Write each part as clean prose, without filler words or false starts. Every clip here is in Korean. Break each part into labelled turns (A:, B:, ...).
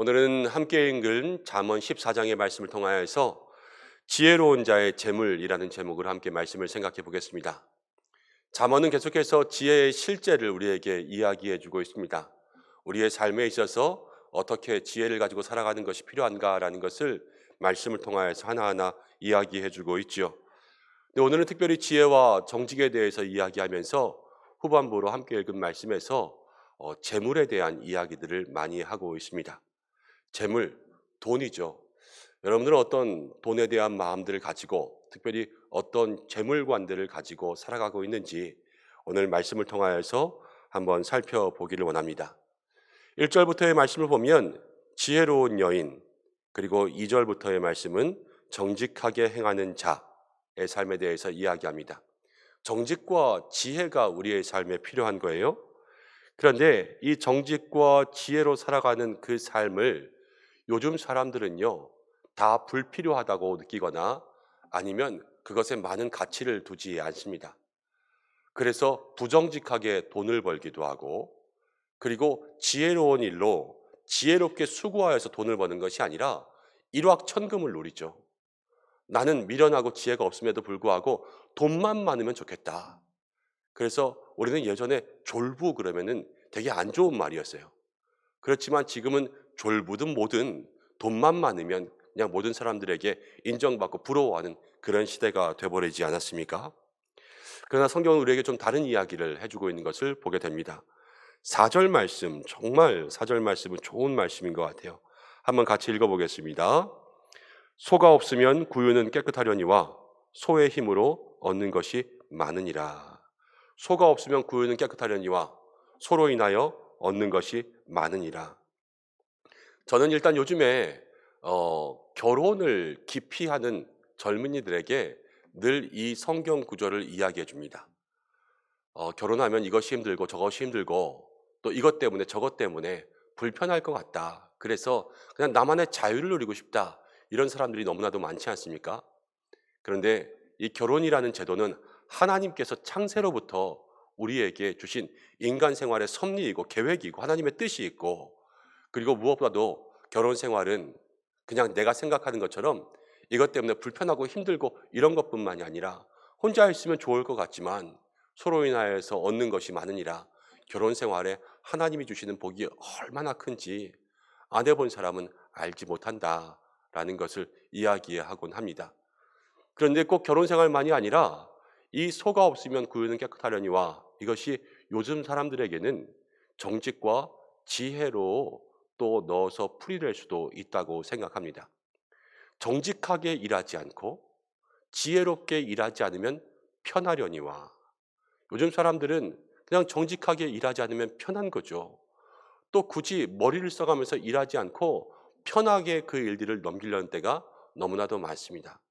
A: 오늘은 함께 읽은 잠언 14장의 말씀을 통하여서 지혜로운 자의 재물이라는 제목으로 함께 말씀을 생각해 보겠습니다. 잠언은 계속해서 지혜의 실제를 우리에게 이야기해 주고 있습니다. 우리의 삶에 있어서 어떻게 지혜를 가지고 살아가는 것이 필요한가라는 것을 말씀을 통하여서 하나하나 이야기해 주고 있지요. 근데 오늘은 특별히 지혜와 정직에 대해서 이야기하면서 후반부로 함께 읽은 말씀에서 재물에 대한 이야기들을 많이 하고 있습니다. 재물, 돈이죠. 여러분들은 어떤 돈에 대한 마음들을 가지고 특별히 어떤 재물관들을 가지고 살아가고 있는지 오늘 말씀을 통하여서 한번 살펴보기를 원합니다. 1절부터의 말씀을 보면 지혜로운 여인, 그리고 2절부터의 말씀은 정직하게 행하는 자의 삶에 대해서 이야기합니다. 정직과 지혜가 우리의 삶에 필요한 거예요. 그런데 이 정직과 지혜로 살아가는 그 삶을 요즘 사람들은요, 다 불필요하다고 느끼거나 아니면 그것에 많은 가치를 두지 않습니다. 그래서 부정직하게 돈을 벌기도 하고, 그리고 지혜로운 일로 지혜롭게 수고하여서 돈을 버는 것이 아니라 일확천금을 노리죠. 나는 미련하고 지혜가 없음에도 불구하고 돈만 많으면 좋겠다. 그래서 우리는 예전에 졸부 그러면은 되게 안 좋은 말이었어요. 그렇지만 지금은 졸부든 뭐든 돈만 많으면 그냥 모든 사람들에게 인정받고 부러워하는 그런 시대가 돼버리지 않았습니까? 그러나 성경은 우리에게 좀 다른 이야기를 해주고 있는 것을 보게 됩니다. 4절 말씀, 정말 4절 말씀은 좋은 말씀인 것 같아요. 한번 같이 읽어보겠습니다. 소가 없으면 구유는 깨끗하려니와 소의 힘으로 얻는 것이 많으니라. 소가 없으면 구유는 깨끗하려니와 소로 인하여 얻는 것이 많으니라. 저는 일단 요즘에 결혼을 기피하는 젊은이들에게 늘 이 성경 구절을 이야기해 줍니다. 결혼하면 이것이 힘들고 저것이 힘들고 또 이것 때문에 저것 때문에 불편할 것 같다. 그래서 그냥 나만의 자유를 누리고 싶다. 이런 사람들이 너무나도 많지 않습니까? 그런데 이 결혼이라는 제도는 하나님께서 창세로부터 우리에게 주신 인간 생활의 섭리이고 계획이고 하나님의 뜻이 있고, 그리고 무엇보다도 결혼 생활은 그냥 내가 생각하는 것처럼 이것 때문에 불편하고 힘들고 이런 것뿐만이 아니라 혼자 있으면 좋을 것 같지만 서로 인하여서 얻는 것이 많으니라. 결혼 생활에 하나님이 주시는 복이 얼마나 큰지 안 해본 사람은 알지 못한다라는 것을 이야기하곤 합니다. 그런데 꼭 결혼 생활만이 아니라 이 소가 없으면 구유는 깨끗하려니와 이것이 요즘 사람들에게는 정직과 지혜로 또 넣어서 풀이될 수도 있다고 생각합니다. 정직하게 일하지 않고 지혜롭게 일하지 않으면 편하려니와, 요즘 사람들은 그냥 정직하게 일하지 않으면 편한 거죠. 또 굳이 머리를 써가면서 일하지 않고 편하게 그 일들을 넘기려는 때가 너무나도 많습니다.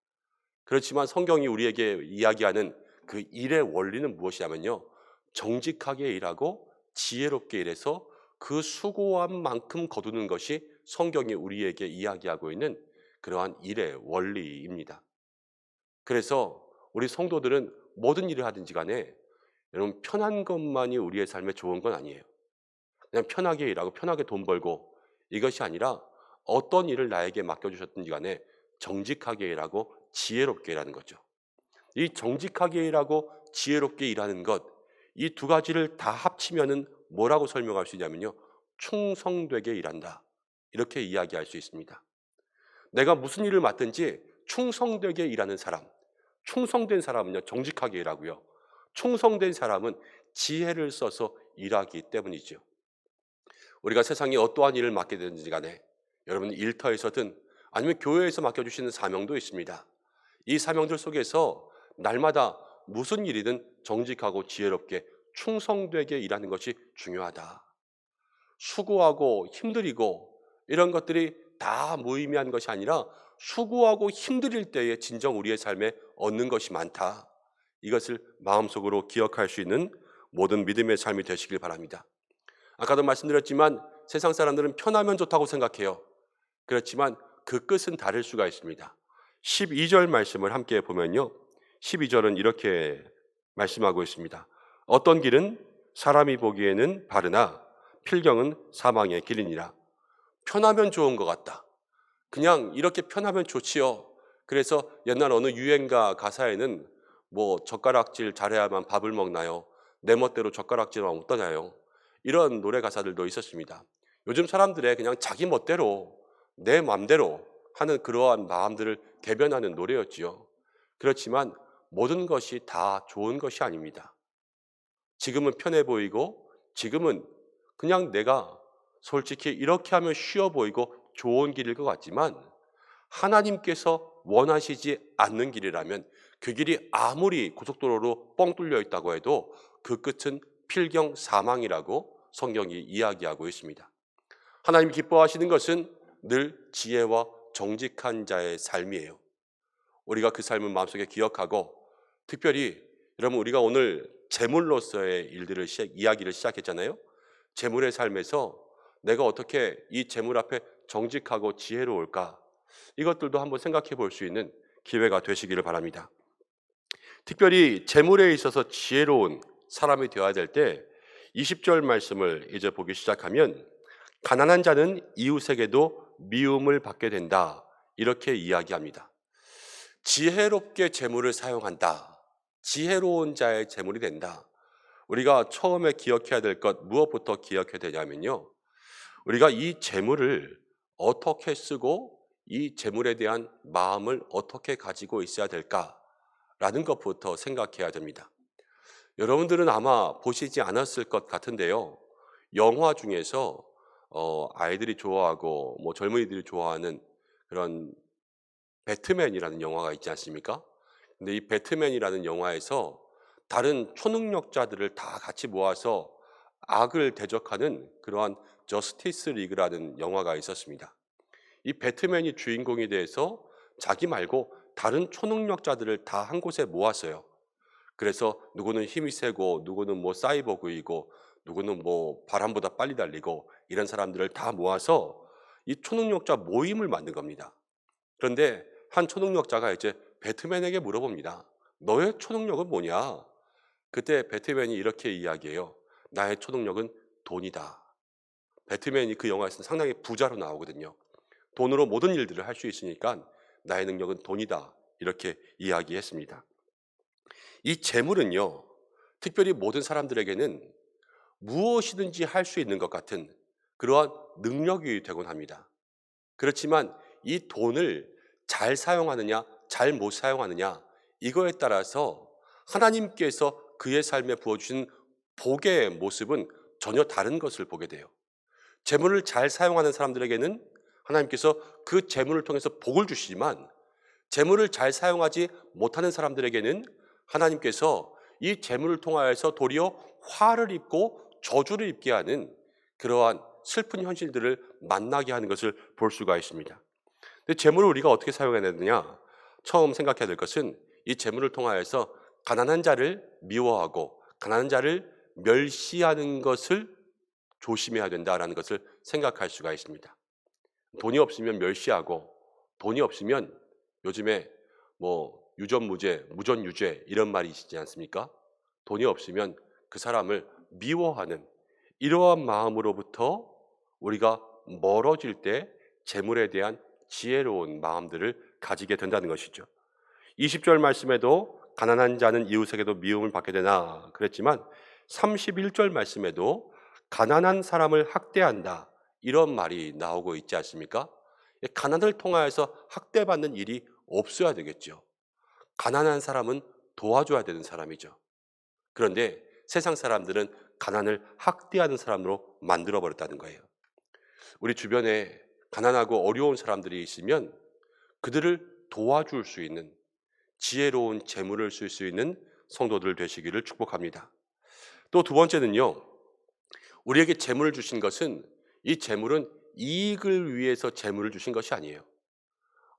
A: 그렇지만 성경이 우리에게 이야기하는 그 일의 원리는 무엇이냐면요, 정직하게 일하고 지혜롭게 일해서 그 수고한 만큼 거두는 것이 성경이 우리에게 이야기하고 있는 그러한 일의 원리입니다. 그래서 우리 성도들은 모든 일을 하든지 간에 여러분, 편한 것만이 우리의 삶에 좋은 건 아니에요. 그냥 편하게 일하고 편하게 돈 벌고 이것이 아니라 어떤 일을 나에게 맡겨주셨든지 간에 정직하게 일하고 지혜롭게 일하는 거죠. 이 정직하게 일하고 지혜롭게 일하는 것, 이 두 가지를 다 합치면은 뭐라고 설명할 수 있냐면요, 충성되게 일한다, 이렇게 이야기할 수 있습니다. 내가 무슨 일을 맡든지 충성되게 일하는 사람, 충성된 사람은요 정직하게 일하고요, 충성된 사람은 지혜를 써서 일하기 때문이죠. 우리가 세상에 어떠한 일을 맡게 되든지 간에 여러분 일터에서든 아니면 교회에서 맡겨주시는 사명도 있습니다. 이 사명들 속에서 날마다 무슨 일이든 정직하고 지혜롭게 충성되게 일하는 것이 중요하다. 수고하고 힘들이고 이런 것들이 다 무의미한 것이 아니라 수고하고 힘들일 때에 진정 우리의 삶에 얻는 것이 많다. 이것을 마음속으로 기억할 수 있는 모든 믿음의 삶이 되시길 바랍니다. 아까도 말씀드렸지만 세상 사람들은 편하면 좋다고 생각해요. 그렇지만 그 끝은 다를 수가 있습니다. 12절 말씀을 함께 보면요, 12절은 이렇게 말씀하고 있습니다. 어떤 길은 사람이 보기에는 바르나 필경은 사망의 길이니라. 편하면 좋은 것 같다. 그냥 이렇게 편하면 좋지요. 그래서 옛날 어느 유행가 가사에는 뭐 젓가락질 잘해야만 밥을 먹나요? 내 멋대로 젓가락질만 못 떠나요. 이런 노래 가사들도 있었습니다. 요즘 사람들의 그냥 자기 멋대로 내 맘대로 하는 그러한 마음들을 대변하는 노래였지요. 그렇지만 모든 것이 다 좋은 것이 아닙니다. 지금은 편해 보이고 지금은 그냥 내가 솔직히 이렇게 하면 쉬워 보이고 좋은 길일 것 같지만 하나님께서 원하시지 않는 길이라면 그 길이 아무리 고속도로로 뻥 뚫려 있다고 해도 그 끝은 필경 사망이라고 성경이 이야기하고 있습니다. 하나님이 기뻐하시는 것은 늘 지혜와 정직한 자의 삶이에요. 우리가 그 삶을 마음속에 기억하고 특별히 여러분 우리가 오늘 재물로서의 일들을 이야기를 시작했잖아요. 재물의 삶에서 내가 어떻게 이 재물 앞에 정직하고 지혜로울까? 이것들도 한번 생각해 볼 수 있는 기회가 되시기를 바랍니다. 특별히 재물에 있어서 지혜로운 사람이 되어야 될 때 20절 말씀을 이제 보기 시작하면 가난한 자는 이웃에게도 미움을 받게 된다. 이렇게 이야기합니다. 지혜롭게 재물을 사용한다. 지혜로운 자의 재물이 된다. 우리가 처음에 기억해야 될 것 무엇부터 기억해야 되냐면요. 우리가 이 재물을 어떻게 쓰고 이 재물에 대한 마음을 어떻게 가지고 있어야 될까라는 것부터 생각해야 됩니다. 여러분들은 아마 보시지 않았을 것 같은데요. 영화 중에서 아이들이 좋아하고 뭐 젊은이들이 좋아하는 그런 배트맨이라는 영화가 있지 않습니까? 근데 이 배트맨이라는 영화에서 다른 초능력자들을 다 같이 모아서 악을 대적하는 그러한 저스티스 리그라는 영화가 있었습니다. 이 배트맨이 주인공이 돼서 자기 말고 다른 초능력자들을 다 한 곳에 모았어요. 그래서 누구는 힘이 세고 누구는 뭐 사이보그이고 누구는 뭐 바람보다 빨리 달리고 이런 사람들을 다 모아서 이 초능력자 모임을 만든 겁니다. 그런데 한 초능력자가 이제 배트맨에게 물어봅니다. 너의 초능력은 뭐냐? 그때 배트맨이 이렇게 이야기해요. 나의 초능력은 돈이다. 배트맨이 그 영화에서는 상당히 부자로 나오거든요. 돈으로 모든 일들을 할 수 있으니까 나의 능력은 돈이다. 이렇게 이야기했습니다. 이 재물은요. 특별히 모든 사람들에게는 무엇이든지 할 수 있는 것 같은 그러한 능력이 되곤 합니다. 그렇지만 이 돈을 잘 사용하느냐, 잘 못 사용하느냐, 이거에 따라서 하나님께서 그의 삶에 부어주신 복의 모습은 전혀 다른 것을 보게 돼요. 재물을 잘 사용하는 사람들에게는 하나님께서 그 재물을 통해서 복을 주시지만 재물을 잘 사용하지 못하는 사람들에게는 하나님께서 이 재물을 통하여서 도리어 화를 입고 저주를 입게 하는 그러한 슬픈 현실들을 만나게 하는 것을 볼 수가 있습니다. 근데 재물을 우리가 어떻게 사용해야 되느냐? 처음 생각해야 될 것은 이 재물을 통하여서 가난한 자를 미워하고 가난한 자를 멸시하는 것을 조심해야 된다라는 것을 생각할 수가 있습니다. 돈이 없으면 멸시하고 돈이 없으면 요즘에 뭐 유전무죄, 무전유죄 이런 말이 있지 않습니까? 돈이 없으면 그 사람을 미워하는 이러한 마음으로부터 우리가 멀어질 때 재물에 대한 지혜로운 마음들을 가지게 된다는 것이죠. 20절 말씀에도 가난한 자는 이웃에게도 미움을 받게 되나 그랬지만 31절 말씀에도 가난한 사람을 학대한다 이런 말이 나오고 있지 않습니까? 가난을 통하여서 학대받는 일이 없어야 되겠죠. 가난한 사람은 도와줘야 되는 사람이죠. 그런데 세상 사람들은 가난을 학대하는 사람으로 만들어버렸다는 거예요. 우리 주변에 가난하고 어려운 사람들이 있으면 그들을 도와줄 수 있는 지혜로운 재물을 쓸 수 있는 성도들 되시기를 축복합니다. 또 두 번째는요. 우리에게 재물을 주신 것은 이 재물은 이익을 위해서 재물을 주신 것이 아니에요.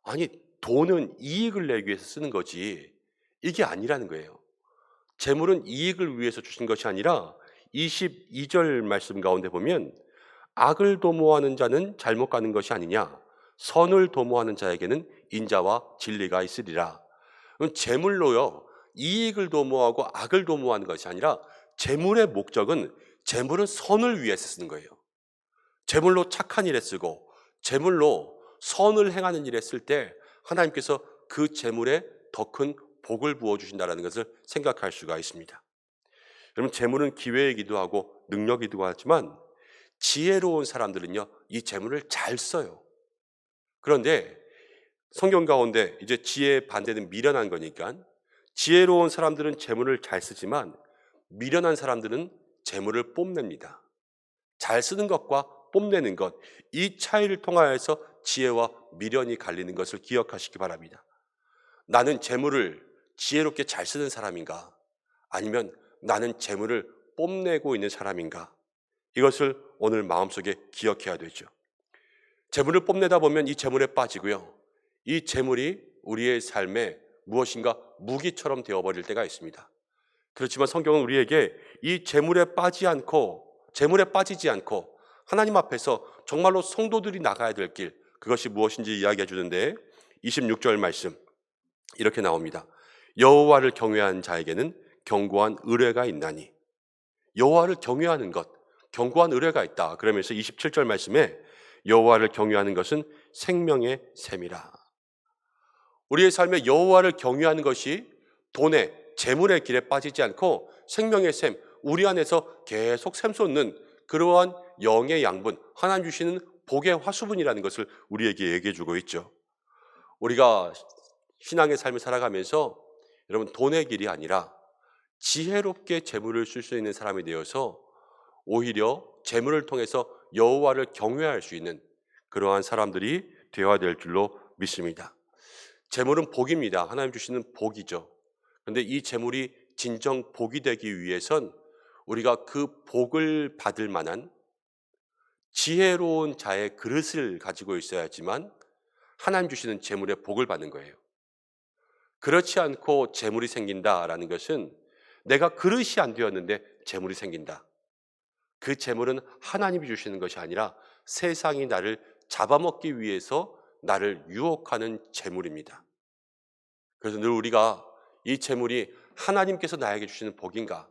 A: 아니 돈은 이익을 내기 위해서 쓰는 거지 이게 아니라는 거예요. 재물은 이익을 위해서 주신 것이 아니라 22절 말씀 가운데 보면 악을 도모하는 자는 잘못 가는 것이 아니냐 선을 도모하는 자에게는 인자와 진리가 있으리라. 재물로요 이익을 도모하고 악을 도모하는 것이 아니라 재물의 목적은 재물은 선을 위해서 쓰는 거예요. 재물로 착한 일에 쓰고 재물로 선을 행하는 일에 쓸 때 하나님께서 그 재물에 더 큰 복을 부어주신다는 것을 생각할 수가 있습니다. 여러분, 재물은 기회이기도 하고 능력이기도 하지만 지혜로운 사람들은요, 이 재물을 잘 써요. 그런데 성경 가운데 이제 지혜의 반대는 미련한 거니까 지혜로운 사람들은 재물을 잘 쓰지만 미련한 사람들은 재물을 뽐냅니다. 잘 쓰는 것과 뽐내는 것, 이 차이를 통하여서 지혜와 미련이 갈리는 것을 기억하시기 바랍니다. 나는 재물을 지혜롭게 잘 쓰는 사람인가? 아니면 나는 재물을 뽐내고 있는 사람인가? 이것을 오늘 마음속에 기억해야 되죠. 재물을 뽐내다 보면 이 재물에 빠지고요. 이 재물이 우리의 삶에 무엇인가 무기처럼 되어버릴 때가 있습니다. 그렇지만 성경은 우리에게 이 재물에 빠지지 않고 하나님 앞에서 정말로 성도들이 나가야 될 길, 그것이 무엇인지 이야기해 주는데 26절 말씀 이렇게 나옵니다. 여호와를 경외하는 자에게는 견고한 의뢰가 있나니. 여호와를 경외하는 것, 견고한 의뢰가 있다. 그러면서 27절 말씀에 여호와를 경외하는 것은 생명의 샘이라. 우리의 삶에 여호와를 경외하는 것이 돈의 재물의 길에 빠지지 않고 생명의 샘, 우리 안에서 계속 샘솟는 그러한 영의 양분, 하나님 주시는 복의 화수분이라는 것을 우리에게 얘기해 주고 있죠. 우리가 신앙의 삶을 살아가면서 여러분, 돈의 길이 아니라 지혜롭게 재물을 쓸 수 있는 사람이 되어서 오히려 재물을 통해서 여호와를 경외할 수 있는 그러한 사람들이 되어야 될 줄로 믿습니다. 재물은 복입니다. 하나님 주시는 복이죠. 그런데 이 재물이 진정 복이 되기 위해선 우리가 그 복을 받을 만한 지혜로운 자의 그릇을 가지고 있어야지만 하나님 주시는 재물의 복을 받는 거예요. 그렇지 않고 재물이 생긴다라는 것은 내가 그릇이 안 되었는데 재물이 생긴다. 그 재물은 하나님이 주시는 것이 아니라 세상이 나를 잡아먹기 위해서 나를 유혹하는 재물입니다. 그래서 늘 우리가 이 재물이 하나님께서 나에게 주시는 복인가?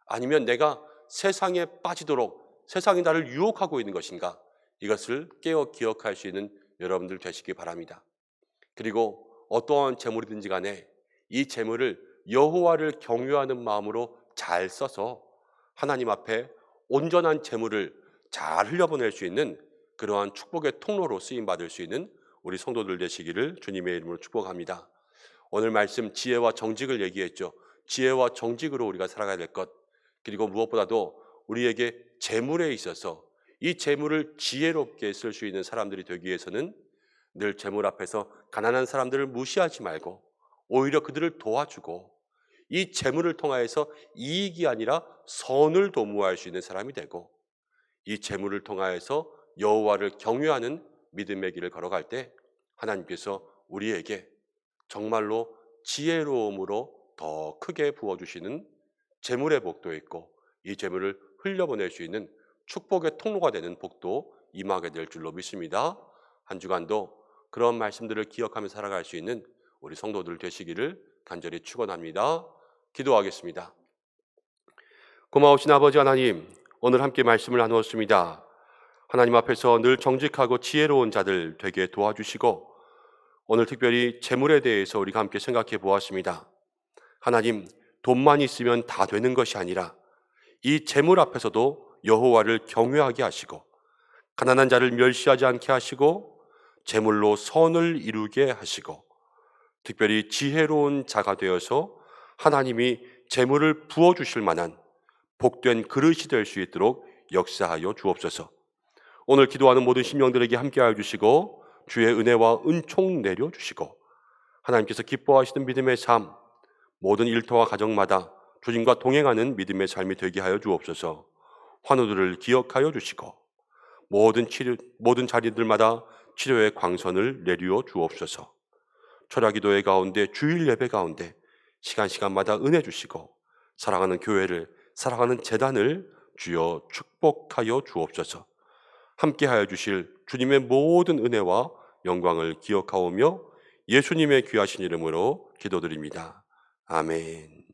A: 아니면 내가 세상에 빠지도록 세상이 나를 유혹하고 있는 것인가? 이것을 깨어 기억할 수 있는 여러분들 되시기 바랍니다. 그리고 어떠한 재물이든지 간에 이 재물을 여호와를 경외하는 마음으로 잘 써서 하나님 앞에 온전한 재물을 잘 흘려보낼 수 있는 그러한 축복의 통로로 쓰임받을 수 있는 우리 성도들 되시기를 주님의 이름으로 축복합니다. 오늘 말씀 지혜와 정직을 얘기했죠. 지혜와 정직으로 우리가 살아가야 될 것, 그리고 무엇보다도 우리에게 재물에 있어서 이 재물을 지혜롭게 쓸 수 있는 사람들이 되기 위해서는 늘 재물 앞에서 가난한 사람들을 무시하지 말고 오히려 그들을 도와주고 이 재물을 통하여서 이익이 아니라 선을 도모할 수 있는 사람이 되고 이 재물을 통하여서 여호와를 경외하는 믿음의 길을 걸어갈 때 하나님께서 우리에게 정말로 지혜로움으로 더 크게 부어주시는 재물의 복도 있고 이 재물을 흘려보낼 수 있는 축복의 통로가 되는 복도 임하게 될 줄로 믿습니다. 한 주간도 그런 말씀들을 기억하며 살아갈 수 있는 우리 성도들 되시기를 간절히 축원합니다. 기도하겠습니다. 고마우신 아버지 하나님, 오늘 함께 말씀을 나누었습니다. 하나님 앞에서 늘 정직하고 지혜로운 자들 되게 도와주시고 오늘 특별히 재물에 대해서 우리가 함께 생각해 보았습니다. 하나님, 돈만 있으면 다 되는 것이 아니라 이 재물 앞에서도 여호와를 경외하게 하시고 가난한 자를 멸시하지 않게 하시고 재물로 선을 이루게 하시고 특별히 지혜로운 자가 되어서 하나님이 재물을 부어주실 만한 복된 그릇이 될 수 있도록 역사하여 주옵소서. 오늘 기도하는 모든 심령들에게 함께하여 주시고 주의 은혜와 은총 내려주시고 하나님께서 기뻐하시는 믿음의 삶, 모든 일터와 가정마다 주님과 동행하는 믿음의 삶이 되게 하여 주옵소서. 환우들을 기억하여 주시고 모든 자리들마다 치료의 광선을 내리어 주옵소서. 철야기도회 가운데 주일 예배 가운데 시간마다 은혜 주시고 사랑하는 교회를 사랑하는 재단을 주여 축복하여 주옵소서. 함께하여 주실 주님의 모든 은혜와 영광을 기억하오며 예수님의 귀하신 이름으로 기도드립니다. 아멘.